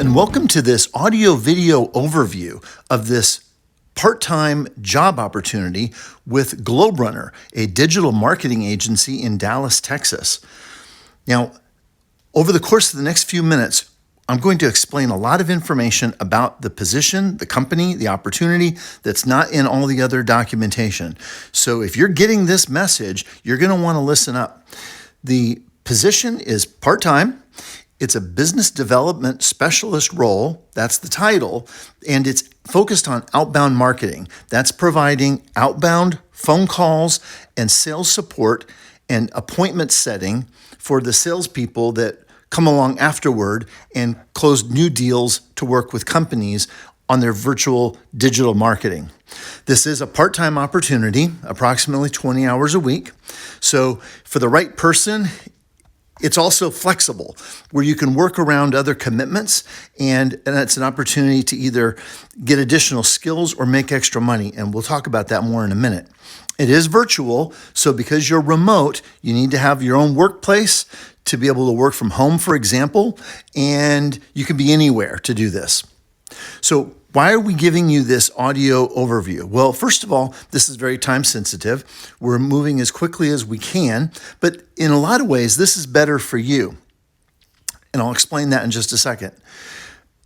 and welcome to this audio-video overview of this part-time job opportunity with GlobeRunner, a digital marketing agency in Dallas, Texas. Now, over the course of the next few minutes, I'm going to explain a lot of information about the position, the company, the opportunity that's not in all the other documentation. So if you're getting this message, you're going to want to listen up. The position is part-time. It's a business development specialist role. That's the title. And it's focused on outbound marketing. That's providing outbound phone calls and sales support and appointment setting for the salespeople that come along afterward and close new deals to work with companies on their virtual digital marketing. This is a part-time opportunity, approximately 20 hours a week. So for the right person, it's also flexible, where you can work around other commitments, and it's an opportunity to either get additional skills or make extra money, and we'll talk about that more in a minute. It is virtual, so because you're remote, you need to have your own workplace to be able to work from home, for example, and you can be anywhere to do this. So why are we giving you this audio overview? Well, first of all, this is very time sensitive. We're moving as quickly as we can, but in a lot of ways, this is better for you. And I'll explain that in just a second.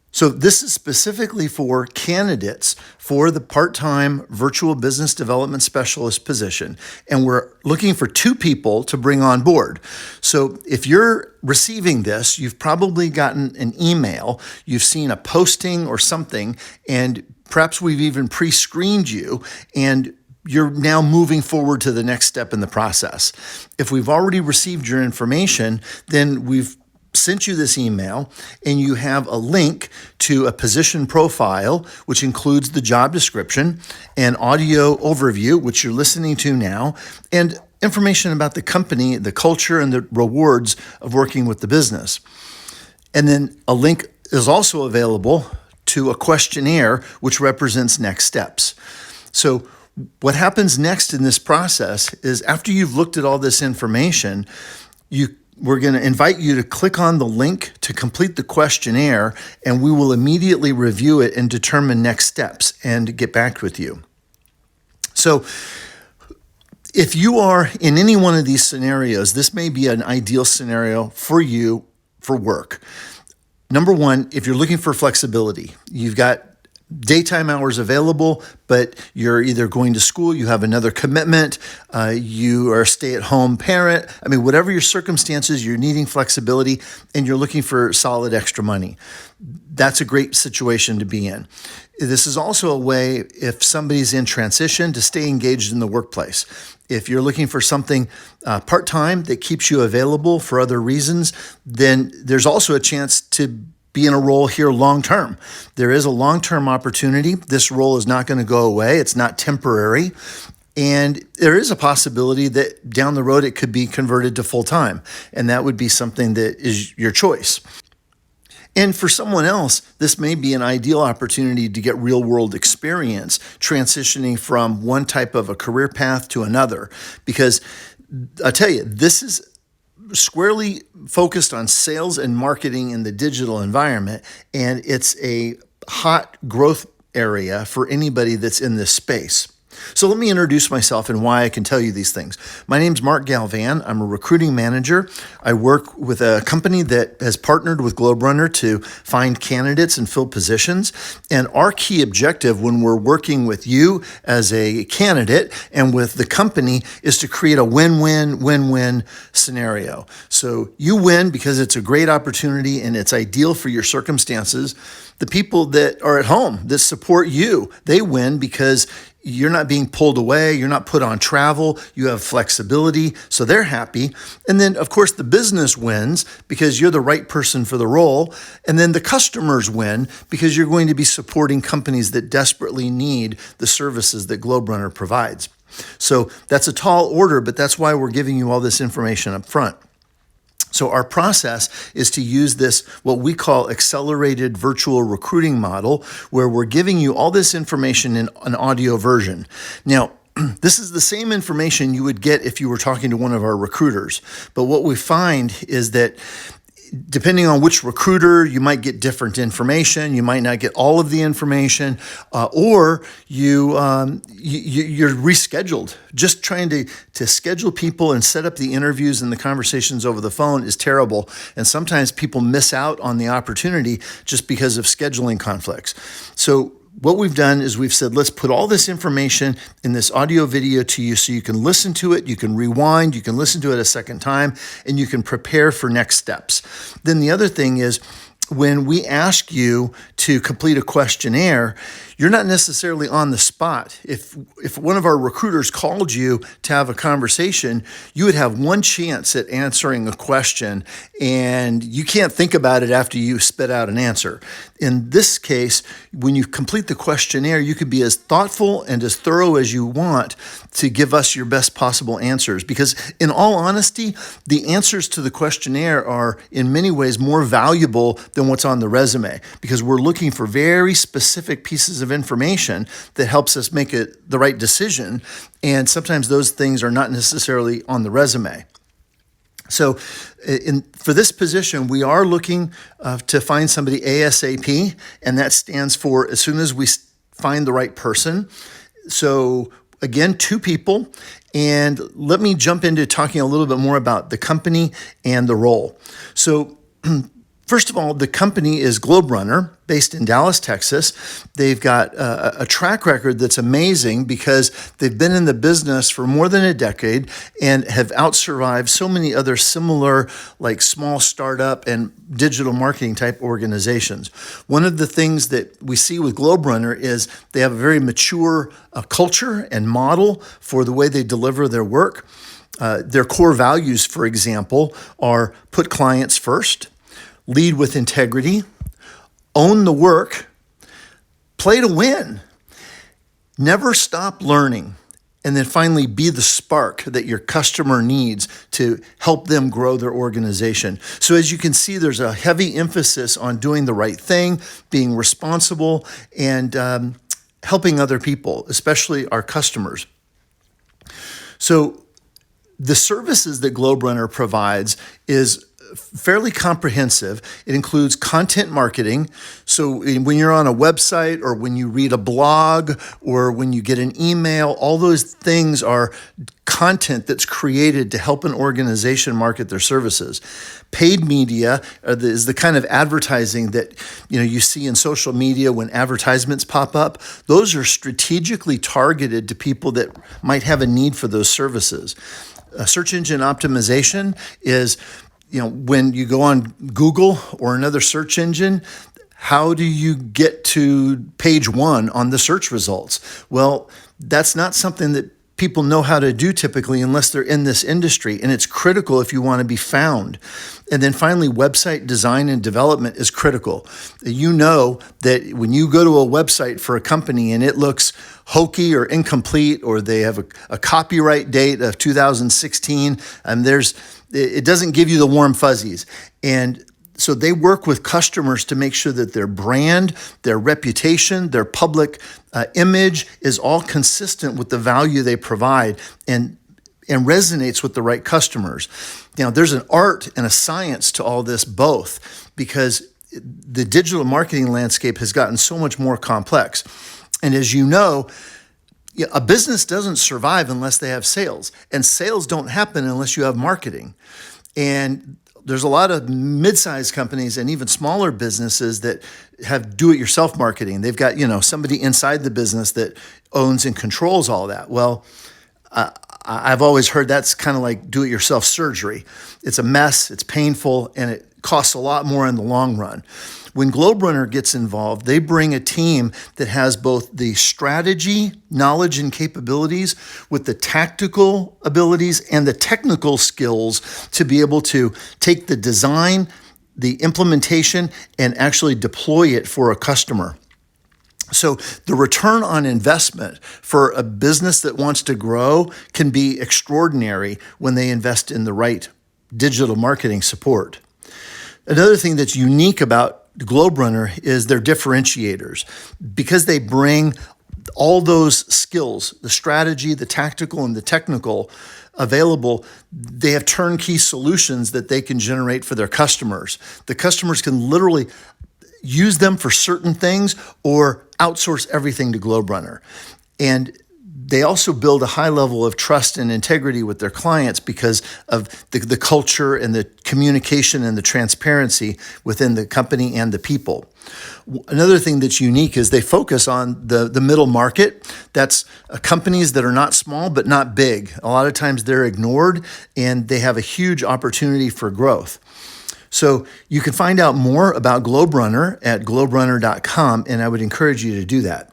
So this is specifically for candidates for the part-time virtual business development specialist position. And we're looking for 2 people to bring on board. So if you're receiving this, you've probably gotten an email, you've seen a posting or something, and perhaps we've even pre-screened you, and you're now moving forward to the next step in the process. If we've already received your information, then we've sent you this email, and you have a link to a position profile, which includes the job description, an audio overview, which you're listening to now, and information about the company, the culture, and the rewards of working with the business. And then a link is also available to a questionnaire, which represents next steps. So what happens next in this process is, after you've looked at all this information, we're going to invite you to click on the link to complete the questionnaire, and we will immediately review it and determine next steps and get back with you. So if you are in any one of these scenarios, this may be an ideal scenario for you for work. Number one, if you're looking for flexibility, you've got daytime hours available, but you're either going to school, you have another commitment, you are a stay-at-home parent. I mean, whatever your circumstances, you're needing flexibility and you're looking for solid extra money. That's a great situation to be in. This is also a way, if somebody's in transition, to stay engaged in the workplace. If you're looking for something part-time that keeps you available for other reasons, then there's also a chance to be in a role here long-term. There is a long-term opportunity. This role is not going to go away. It's not temporary. And there is a possibility that down the road it could be converted to full-time. And that would be something that is your choice. And for someone else, this may be an ideal opportunity to get real-world experience transitioning from one type of a career path to another. Because I tell you, this is squarely focused on sales and marketing in the digital environment, and it's a hot growth area for anybody that's in this space. So let me introduce myself and why I can tell you these things. My name's Mark Galvan. I'm a recruiting manager. I work with a company that has partnered with GlobeRunner to find candidates and fill positions. And our key objective when we're working with you as a candidate and with the company is to create a win-win scenario. So you win because it's a great opportunity and it's ideal for your circumstances. The people that are at home that support you, they win because you're not being pulled away. You're not put on travel. You have flexibility. So they're happy. And then, of course, the business wins because you're the right person for the role. And then the customers win because you're going to be supporting companies that desperately need the services that GlobeRunner provides. So that's a tall order, but that's why we're giving you all this information up front. So our process is to use this, what we call accelerated virtual recruiting model, where we're giving you all this information in an audio version. Now, this is the same information you would get if you were talking to one of our recruiters. But what we find is that Depending on which recruiter, you might get different information. You might not get all of the information, or you're rescheduled. Just trying to schedule people and set up the interviews and the conversations over the phone is terrible. And sometimes people miss out on the opportunity just because of scheduling conflicts. So what we've done is we've said, let's put all this information in this audio video to you so you can listen to it, you can rewind, you can listen to it a second time, and you can prepare for next steps. Then the other thing is, when we ask you to complete a questionnaire, you're not necessarily on the spot. If one of our recruiters called you to have a conversation, you would have one chance at answering a question, and you can't think about it after you spit out an answer. In this case, when you complete the questionnaire, you could be as thoughtful and as thorough as you want to give us your best possible answers. Because in all honesty, the answers to the questionnaire are in many ways more valuable than what's on the resume, because we're looking for very specific pieces of information that helps us make the right decision. And sometimes those things are not necessarily on the resume. So for this position, we are looking to find somebody ASAP, and that stands for as soon as we find the right person. So again, 2 people. And let me jump into talking a little bit more about the company and the role. So first of all, the company is Globe Runner, based in Dallas, Texas. They've got a track record that's amazing because they've been in the business for more than a decade and have outsurvived so many other similar, like small startup and digital marketing type organizations. One of the things that we see with Globe Runner is they have a very mature culture and model for the way they deliver their work. Their core values, for example, are put clients first, lead with integrity, own the work, play to win, never stop learning, and then finally be the spark that your customer needs to help them grow their organization. So as you can see, there's a heavy emphasis on doing the right thing, being responsible, and helping other people, especially our customers. So the services that Globe Runner provides is fairly comprehensive. It includes content marketing. So when you're on a website or when you read a blog or when you get an email, all those things are content that's created to help an organization market their services. Paid media is the kind of advertising that you see in social media when advertisements pop up. Those are strategically targeted to people that might have a need for those services. Search engine optimization is when you go on Google or another search engine, how do you get to page 1 on the search results? Well, that's not something that people know how to do typically unless they're in this industry, and it's critical if you want to be found. And then finally, website design and development is critical. You know that when you go to a website for a company and it looks hokey or incomplete, or they have a copyright date of 2016, and it doesn't give you the warm fuzzies. And so they work with customers to make sure that their brand, their reputation, their public image is all consistent with the value they provide and resonates with the right customers. There's an art and a science to all this both, because the digital marketing landscape has gotten so much more complex. And as you know, a business doesn't survive unless they have sales, and sales don't happen unless you have marketing. And there's a lot of mid-sized companies and even smaller businesses that have do-it-yourself marketing. They've got, somebody inside the business that owns and controls all that. Well, I've always heard that's kind of like do-it-yourself surgery. It's a mess, it's painful, and it costs a lot more in the long run. When Globe Runner gets involved, they bring a team that has both the strategy, knowledge, and capabilities with the tactical abilities and the technical skills to be able to take the design, the implementation, and actually deploy it for a customer. So the return on investment for a business that wants to grow can be extraordinary when they invest in the right digital marketing support. Another thing that's unique about Globe Runner is their differentiators. Because they bring all those skills, the strategy, the tactical, and the technical available, they have turnkey solutions that they can generate for their customers. The customers can literally use them for certain things or outsource everything to GlobeRunner. And they also build a high level of trust and integrity with their clients because of the culture and the communication and the transparency within the company and the people. Another thing that's unique is they focus on the middle market. That's companies that are not small but not big. A lot of times they're ignored and they have a huge opportunity for growth. So you can find out more about GlobeRunner at globerunner.com, and I would encourage you to do that.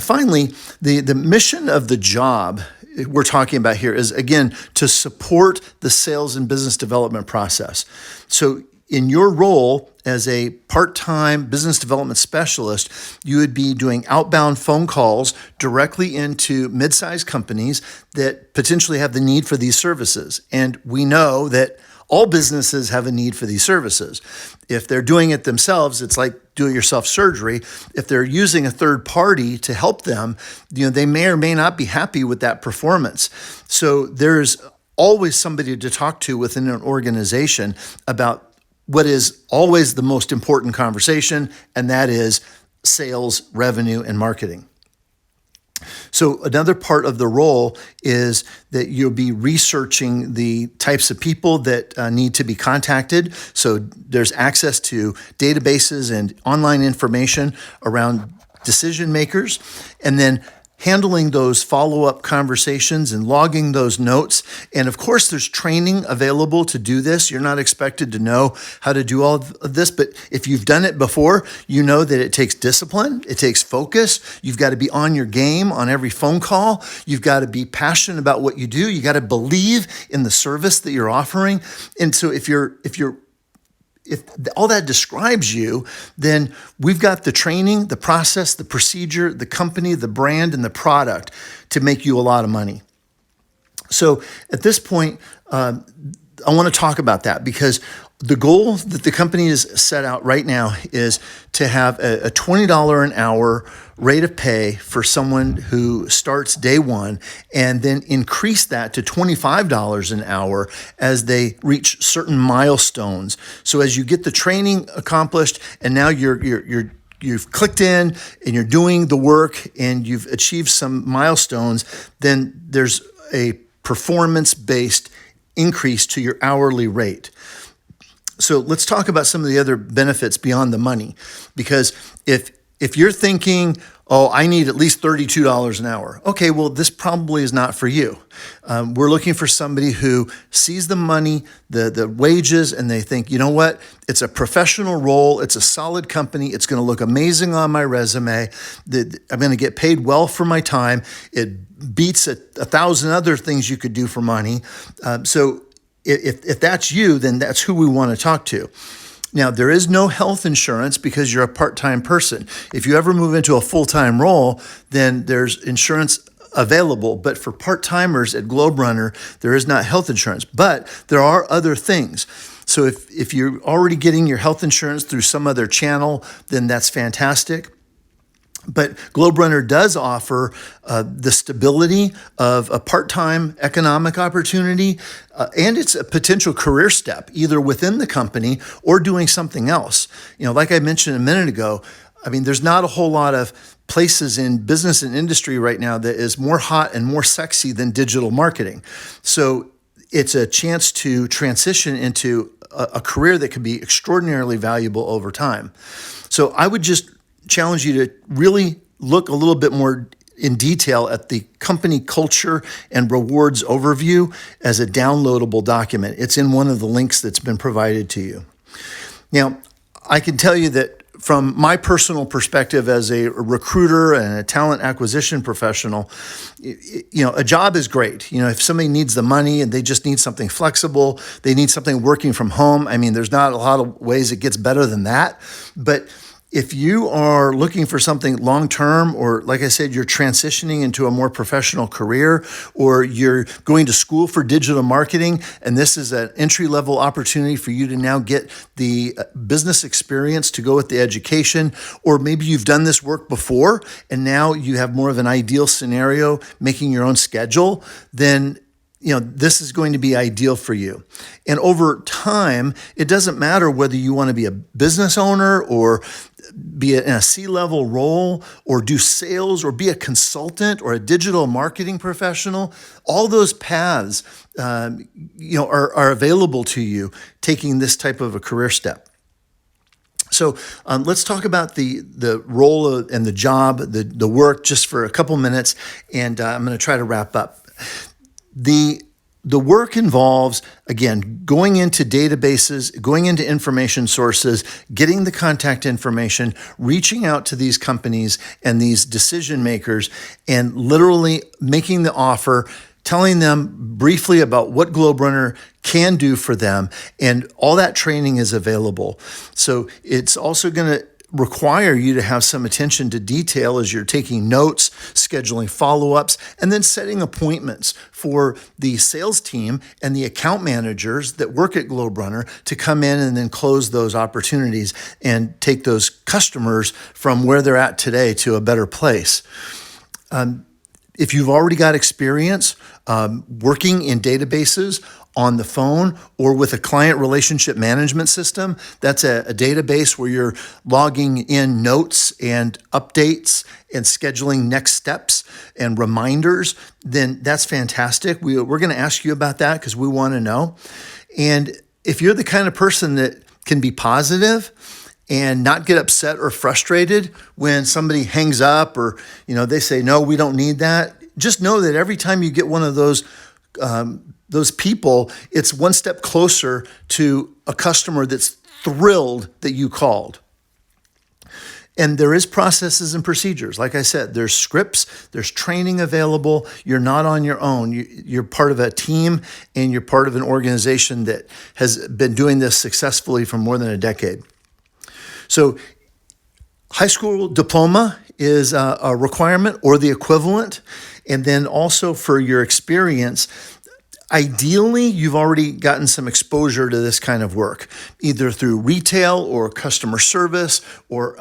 Finally, the mission of the job we're talking about here is, again, to support the sales and business development process. So in your role as a part-time business development specialist, you would be doing outbound phone calls directly into mid-sized companies that potentially have the need for these services. And we know that all businesses have a need for these services. If they're doing it themselves, it's like do-it-yourself surgery. If they're using a third party to help them, they may or may not be happy with that performance. So there's always somebody to talk to within an organization about what is always the most important conversation, and that is sales, revenue, and marketing. So another part of the role is that you'll be researching the types of people that need to be contacted. So there's access to databases and online information around decision makers, and then handling those follow-up conversations and logging those notes. And of course, there's training available to do this. You're not expected to know how to do all of this, but if you've done it before, you know that it takes discipline, it takes focus. You've got to be on your game on every phone call. You've got to be passionate about what you do. You got to believe in the service that you're offering. And so if all that describes you, then we've got the training, the process, the procedure, the company, the brand, and the product to make you a lot of money. So at this point, I want to talk about that because the goal that the company has set out right now is to have a $20 an hour rate of pay for someone who starts day one, and then increase that to $25 an hour as they reach certain milestones. So as you get the training accomplished, and now you've clicked in and you're doing the work and you've achieved some milestones, then there's a performance-based increase to your hourly rate. So let's talk about some of the other benefits beyond the money, because if you're thinking, oh, I need at least $32 an hour. Okay, well, this probably is not for you. We're looking for somebody who sees the money, the wages, and they think, you know what? It's a professional role. It's a solid company. It's going to look amazing on my resume. I'm going to get paid well for my time. It beats 1,000 other things you could do for money. So if that's you, then that's who we want to talk to. Now, there is no health insurance because you're a part-time person. If you ever move into a full-time role, then there's insurance available. But for part-timers at GlobeRunner, there is not health insurance. But there are other things. So if you're already getting your health insurance through some other channel, then that's fantastic. But GlobeRunner does offer the stability of a part-time economic opportunity, and it's a potential career step, either within the company or doing something else. Like I mentioned a minute ago, there's not a whole lot of places in business and industry right now that is more hot and more sexy than digital marketing. So it's a chance to transition into a career that could be extraordinarily valuable over time. So I would just challenge you to really look a little bit more in detail at the company culture and rewards overview as a downloadable document. It's in one of the links that's been provided to you. Now, I can tell you that from my personal perspective as a recruiter and a talent acquisition professional, a job is great. If somebody needs the money and they just need something flexible, they need something working from home. There's not a lot of ways it gets better than that. But If you are looking for something long-term, or like I said, you're transitioning into a more professional career, or you're going to school for digital marketing, and this is an entry-level opportunity for you to now get the business experience to go with the education, or maybe you've done this work before and now you have more of an ideal scenario, making your own schedule, then this is going to be ideal for you. And over time, it doesn't matter whether you want to be a business owner or be in a C-level role or do sales or be a consultant or a digital marketing professional. All those paths, are available to you taking this type of a career step. So let's talk about the role and the job, the work, just for a couple minutes, and I'm going to try to wrap up. The work involves, again, going into databases, going into information sources, getting the contact information, reaching out to these companies and these decision makers, and literally making the offer, telling them briefly about what GlobeRunner can do for them, and all that training is available. So it's also going to require you to have some attention to detail as you're taking notes, scheduling follow-ups, and then setting appointments for the sales team and the account managers that work at GlobeRunner to come in and then close those opportunities and take those customers from where they're at today to a better place. If you've already got experience working in databases, on the phone, or with a client relationship management system, that's a database where you're logging in notes and updates and scheduling next steps and reminders, then that's fantastic. We're going to ask you about that because we want to know. And if you're the kind of person that can be positive and not get upset or frustrated when somebody hangs up or they say, no, we don't need that, just know that every time you get one of those people, it's one step closer to a customer that's thrilled that you called. And there is processes and procedures. Like I said, there's scripts, there's training available. You're not on your own. You're part of a team, and you're part of an organization that has been doing this successfully for more than a decade. So high school diploma is a requirement or the equivalent. And then also for your experience, ideally, you've already gotten some exposure to this kind of work, either through retail or customer service or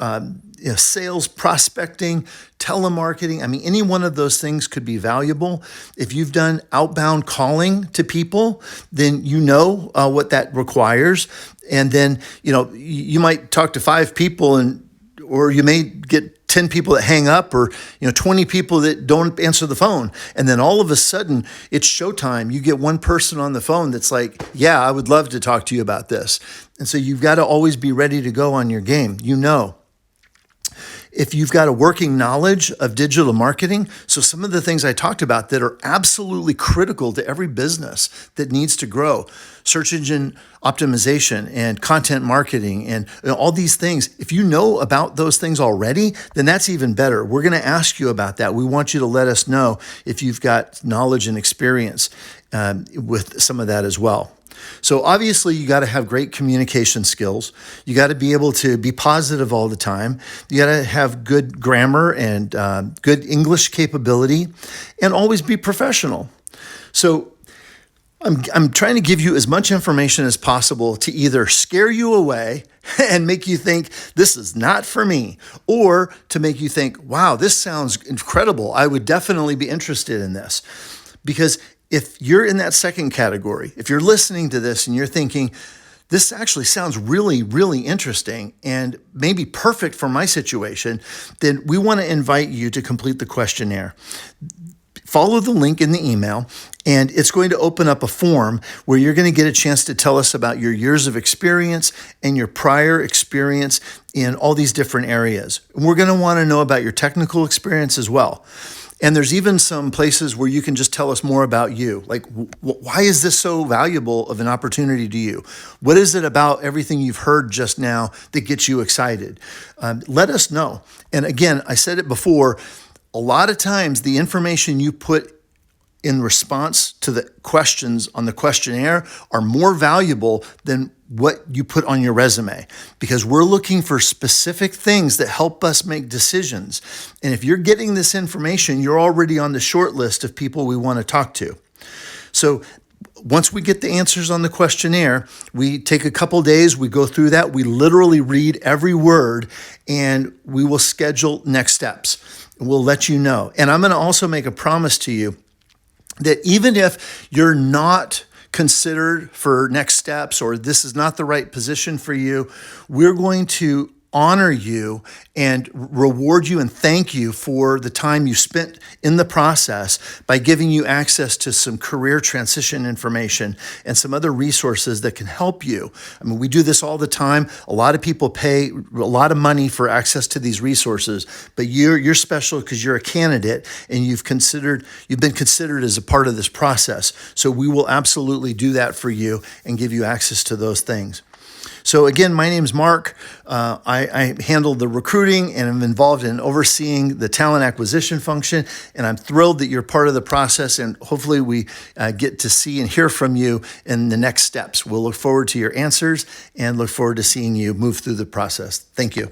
sales, prospecting, telemarketing. I mean, any one of those things could be valuable. If you've done outbound calling to people, then you know what that requires. And then, you might talk to 5 people or you may get 10 people that hang up, or 20 people that don't answer the phone. And then all of a sudden it's showtime. You get one person on the phone that's like, yeah, I would love to talk to you about this. And so you've got to always be ready to go on your game. If you've got a working knowledge of digital marketing, so some of the things I talked about that are absolutely critical to every business that needs to grow, search engine optimization and content marketing and all these things, if you know about those things already, then that's even better. We're going to ask you about that. We want you to let us know if you've got knowledge and experience with some of that as well. So obviously you got to have great communication skills. You got to be able to be positive all the time. You got to have good grammar and good English capability, and always be professional. So I'm trying to give you as much information as possible to either scare you away and make you think this is not for me, or to make you think, wow, this sounds incredible. I would definitely be interested in this. Because if you're in that second category, if you're listening to this and you're thinking, this actually sounds really, really interesting and maybe perfect for my situation, then we want to invite you to complete the questionnaire. Follow the link in the email, and it's going to open up a form where you're going to get a chance to tell us about your years of experience and your prior experience in all these different areas. And we're going to want to know about your technical experience as well. And there's even some places where you can just tell us more about you. Like, why is this so valuable of an opportunity to you? What is it about everything you've heard just now that gets you excited? Let us know. And again, I said it before, a lot of times the information you put in response to the questions on the questionnaire are more valuable than what you put on your resume, because we're looking for specific things that help us make decisions. And if you're getting this information, you're already on the short list of people we want to talk to. So once we get the answers on the questionnaire, we take a couple days, we go through that, we literally read every word, and we will schedule next steps. We'll let you know. And I'm going to also make a promise to you that even if you're not considered for next steps, or this is not the right position for you, we're going to honor you and reward you and thank you for the time you spent in the process by giving you access to some career transition information and some other resources that can help you. I mean, we do this all the time. A lot of people pay a lot of money for access to these resources, but you're special because you're a candidate and you've been considered as a part of this process. So we will absolutely do that for you and give you access to those things. So again, my name's Mark. I handle the recruiting and I'm involved in overseeing the talent acquisition function. And I'm thrilled that you're part of the process. And hopefully we get to see and hear from you in the next steps. We'll look forward to your answers and look forward to seeing you move through the process. Thank you.